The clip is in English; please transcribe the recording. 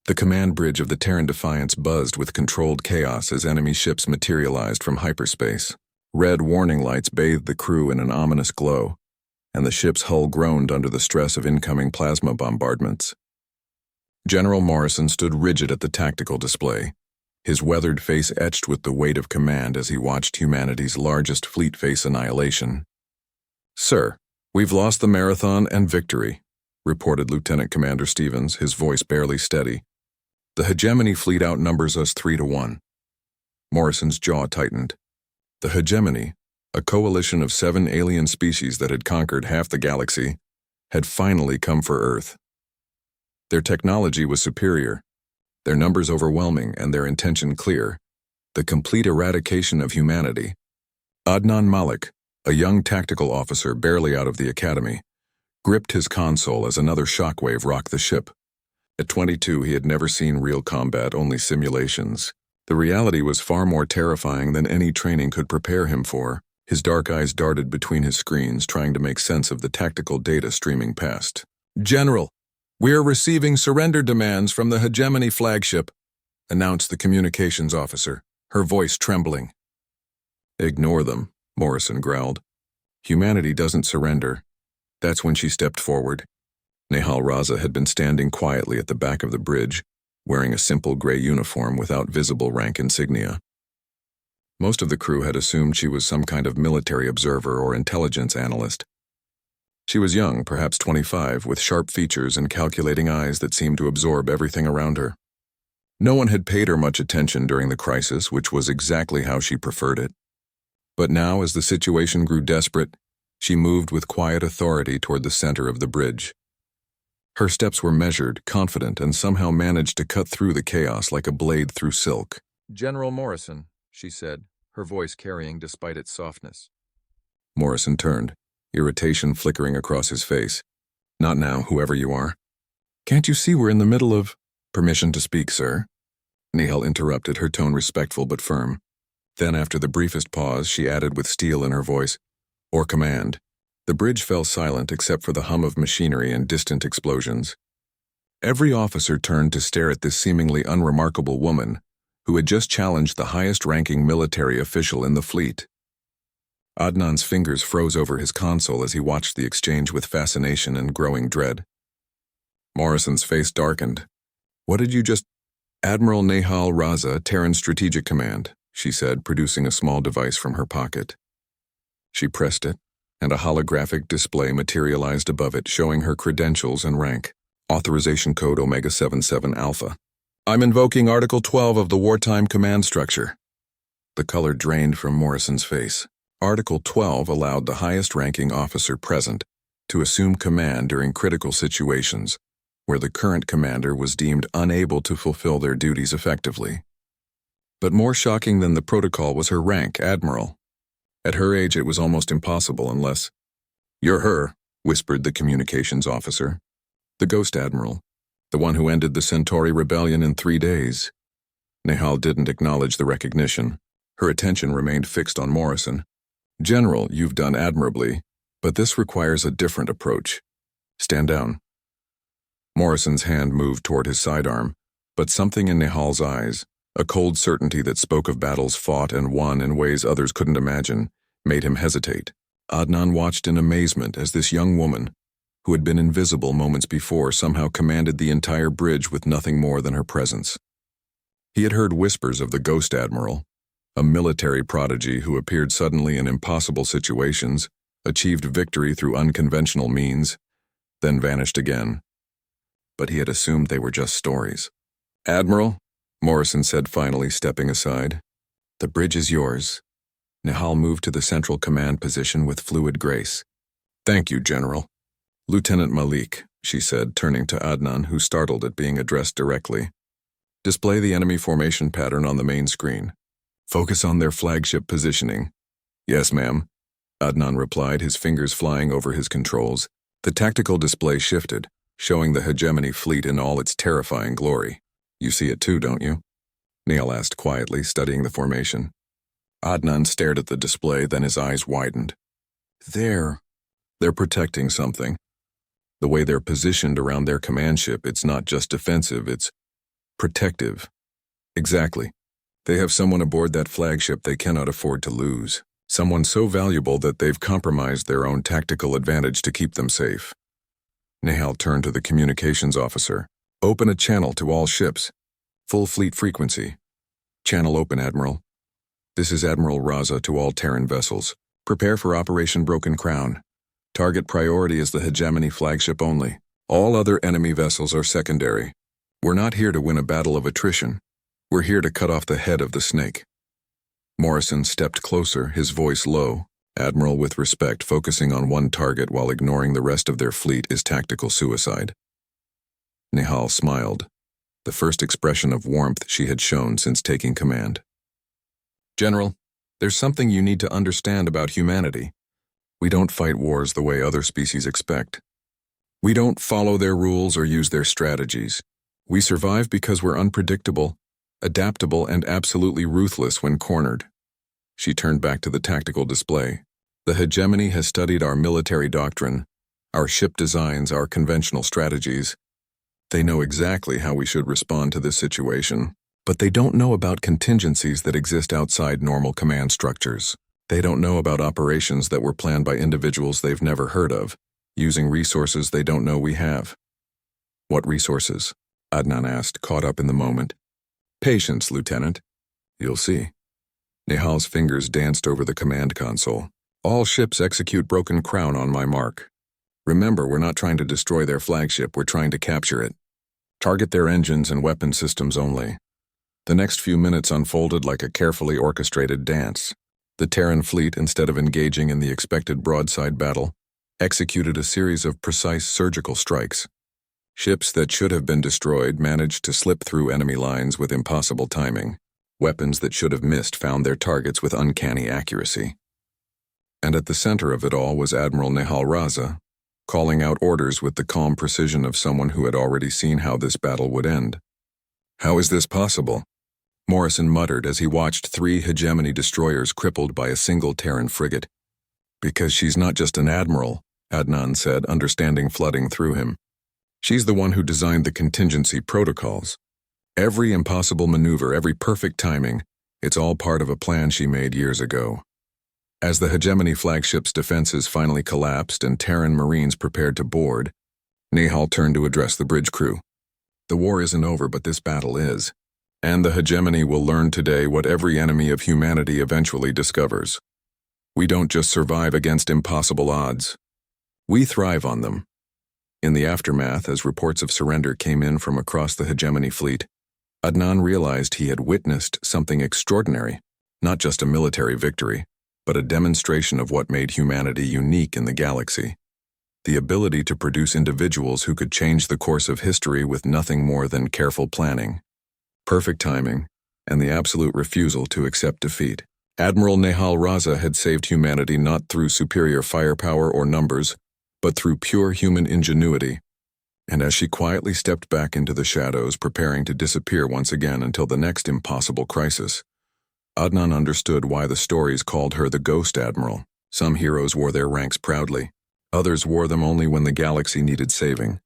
The command bridge of the Terran Defiance buzzed with controlled chaos as enemy ships materialized from hyperspace. Red warning lights bathed the crew in an ominous glow, and the ship's hull groaned under the stress of incoming plasma bombardments. General Morrison stood rigid at the tactical display, his weathered face etched with the weight of command as he watched humanity's largest fleet face annihilation. "Sir, we've lost the Marathon and Victory," reported Lieutenant Commander Stevens, his voice barely steady. "The Hegemony fleet outnumbers us 3-1. Morrison's jaw tightened. The Hegemony, a coalition of 7 alien species that had conquered half the galaxy, had finally come for Earth. Their technology was superior, their numbers overwhelming, and their intention clear: the complete eradication of humanity. Adnan Malik, a young tactical officer barely out of the academy, gripped his console as another shockwave rocked the ship. At 22, he had never seen real combat, only simulations. The reality was far more terrifying than any training could prepare him for. His dark eyes darted between his screens, trying to make sense of the tactical data streaming past. "General, we are receiving surrender demands from the Hegemony flagship," announced the communications officer, her voice trembling. "Ignore them," Morrison growled. "Humanity doesn't surrender." That's when she stepped forward. Admiral Raza had been standing quietly at the back of the bridge, wearing a simple gray uniform without visible rank insignia. Most of the crew had assumed she was some kind of military observer or intelligence analyst. She was young, perhaps 25, with sharp features and calculating eyes that seemed to absorb everything around her. No one had paid her much attention during the crisis, which was exactly how she preferred it. But now, as the situation grew desperate, she moved with quiet authority toward the center of the bridge. Her steps were measured, confident, and somehow managed to cut through the chaos like a blade through silk. "General Morrison," she said, her voice carrying despite its softness. Morrison turned, irritation flickering across his face. "Not now, whoever you are. Can't you see we're in the middle of—" "Permission to speak, sir," Nihal interrupted, her tone respectful but firm. Then, after the briefest pause, she added with steel in her voice, "Or command." The bridge fell silent except for the hum of machinery and distant explosions. Every officer turned to stare at this seemingly unremarkable woman, who had just challenged the highest-ranking military official in the fleet. Adnan's fingers froze over his console as he watched the exchange with fascination and growing dread. Morrison's face darkened. "What did you just—" "Admiral Nihal Raza, Terran Strategic Command," she said, producing a small device from her pocket. She pressed it, and a holographic display materialized above it, showing her credentials and rank. Authorization code Omega 77 Alpha. "I'm invoking Article 12 of the Wartime Command Structure." The color drained from Morrison's face. Article 12 allowed the highest-ranking officer present to assume command during critical situations, where the current commander was deemed unable to fulfill their duties effectively. But more shocking than the protocol was her rank, Admiral. At her age, it was almost impossible unless— "You're her," whispered the communications officer. "The Ghost Admiral, the one who ended the Centauri Rebellion in 3 days." Nihal didn't acknowledge the recognition. Her attention remained fixed on Morrison. "General, you've done admirably, but this requires a different approach. Stand down." Morrison's hand moved toward his sidearm, but something in Nihal's eyes, a cold certainty that spoke of battles fought and won in ways others couldn't imagine, made him hesitate. Adnan watched in amazement as this young woman, who had been invisible moments before, somehow commanded the entire bridge with nothing more than her presence. He had heard whispers of the Ghost Admiral, a military prodigy who appeared suddenly in impossible situations, achieved victory through unconventional means, then vanished again. But he had assumed they were just stories. "Admiral," Morrison said finally, stepping aside. "The bridge is yours." Nihal moved to the central command position with fluid grace. "Thank you, General." "Lieutenant Malik," she said, turning to Adnan, who startled at being addressed directly. "Display the enemy formation pattern on the main screen. Focus on their flagship positioning." "Yes, ma'am," Adnan replied, his fingers flying over his controls. The tactical display shifted, showing the Hegemony fleet in all its terrifying glory. "You see it too, don't you?" Nihal asked quietly, studying the formation. Adnan stared at the display, then his eyes widened. They're protecting something. The way they're positioned around their command ship, it's not just defensive, it's Protective. Exactly. They have someone aboard that flagship they cannot afford to lose. Someone so valuable that they've compromised their own tactical advantage to keep them safe. Nehal turned to the communications officer. Open a channel to all ships. Full fleet frequency. Channel open, Admiral. This is Admiral Raza to all Terran vessels. Prepare for Operation Broken Crown. Target priority is the hegemony flagship only. All other enemy vessels are secondary. We're not here to win a battle of attrition. We're here to cut off the head of the snake. Morrison stepped closer, his voice low. Admiral, with respect, focusing on one target while ignoring the rest of their fleet is tactical suicide. Nehal smiled, the first expression of warmth she had shown since taking command. General, there's something you need to understand about humanity. We don't fight wars the way other species expect. We don't follow their rules or use their strategies. We survive because we're unpredictable, adaptable, and absolutely ruthless when cornered. She turned back to the tactical display. The hegemony has studied our military doctrine, our ship designs, our conventional strategies. They know exactly how we should respond to this situation, but they don't know about contingencies that exist outside normal command structures. They don't know about operations that were planned by individuals they've never heard of, using resources they don't know we have. What resources? Adnan asked, caught up in the moment. Patience, Lieutenant. You'll see. Nehal's fingers danced over the command console. All ships execute Broken Crown on my mark. Remember, we're not trying to destroy their flagship, we're trying to capture it. Target their engines and weapon systems only. The next few minutes unfolded like a carefully orchestrated dance. The Terran fleet, instead of engaging in the expected broadside battle, executed a series of precise surgical strikes. Ships that should have been destroyed managed to slip through enemy lines with impossible timing. Weapons that should have missed found their targets with uncanny accuracy. And at the center of it all was Admiral Nehal Raza, calling out orders with the calm precision of someone who had already seen how this battle would end. How is this possible? Morrison muttered as he watched 3 hegemony destroyers crippled by a single Terran frigate. Because she's not just an admiral, Adnan said, understanding flooding through him. She's the one who designed the contingency protocols. Every impossible maneuver, every perfect timing, it's all part of a plan she made years ago. As the hegemony flagship's defenses finally collapsed and Terran Marines prepared to board, Nehal turned to address the bridge crew. The war isn't over, but this battle is. And the hegemony will learn today what every enemy of humanity eventually discovers. We don't just survive against impossible odds. We thrive on them. In the aftermath, as reports of surrender came in from across the hegemony fleet, Adnan realized he had witnessed something extraordinary, not just a military victory, but a demonstration of what made humanity unique in the galaxy. The ability to produce individuals who could change the course of history with nothing more than careful planning, perfect timing, and the absolute refusal to accept defeat. Admiral Nehal Raza had saved humanity not through superior firepower or numbers, but through pure human ingenuity. And as she quietly stepped back into the shadows, preparing to disappear once again until the next impossible crisis, Adnan understood why the stories called her the Ghost Admiral. Some heroes wore their ranks proudly. Others wore them only when the galaxy needed saving.